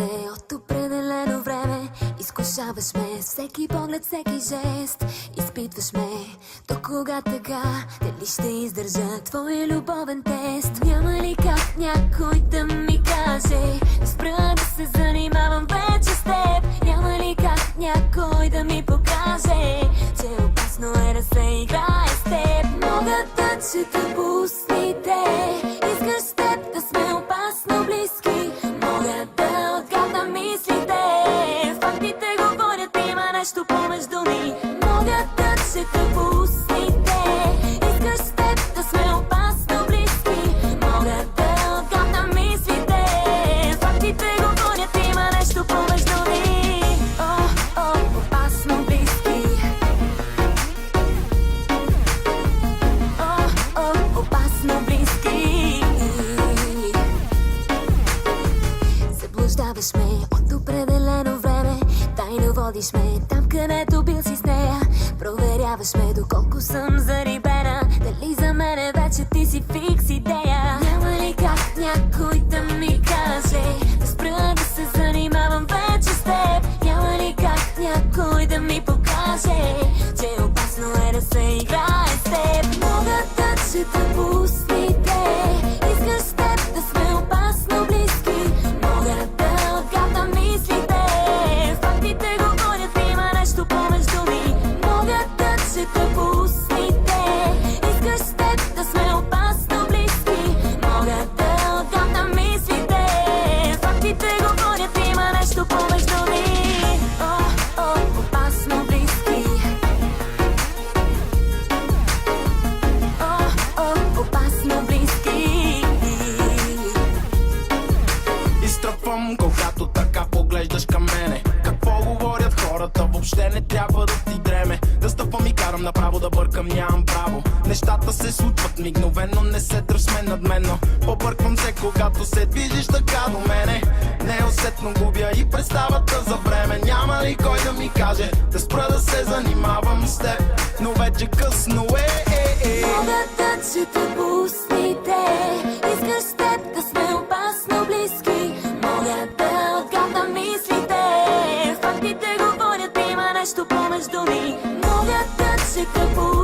ме от определено време. Изкушаваш ме всеки поглед, всеки жест. Изпитваш ме до кога така. Дали ще издържа твой любовен тест? Няма ли как някой да ми каже да спра да се занимавам вече с теб? Няма ли как някой да ми покаже, че опасно е да се играе с теб? Мога да чета по устните, искаш с теб да сме опасно близки. Мога да отгадна мислите, фактите говорят, има нещо помежду ни. Мога да чета по устните, искаш с теб да сме опасно близки. Мога да отгадна мислите, фактите говорят, има нещо помежду ни. Опасно близки. Опасно близки. Заблуждаваш ме от определено време. Тайно водиш ме там, където бил си с нея. Проверяваш ме доколко съм зарибена. Дали за мене вече ти си фикс идея? Няма ли как някой да ми каже да спра да се занимавам вече с теб? Няма ли как някой да ми покаже, че опасно е да се играе с теб? Мога да чета по устните, искаш с теб да сме опасно близки. Мога да отгадна мислите, фактите говорят, има нещо помежду ни. Мога да чета по устните, искаш с теб да сме опасно близки. Мога да отгадна мислите, фактите говорят, има нещо помежду ни. Опасно близки. Опасно близки. Изтръпвам, когато така поглеждаш към мене. Какво говорят хората, въобще не трябва да ти дреме. Да стъпвам и карам направо, да бъркам, нямам право. Нещата се случват мигновено, не се тръсме надменно. Побърквам се, когато се движиш така до мене. Неусетно губя и представата за време. Няма ли кой да ми каже да спра да се занимавам с теб? Но вече късно Мога да чета по устните, искаш с теб да сме опасно близки. Мога да отгадна мислите, фактите говорят, има нещо помежду ни. Мога да чета по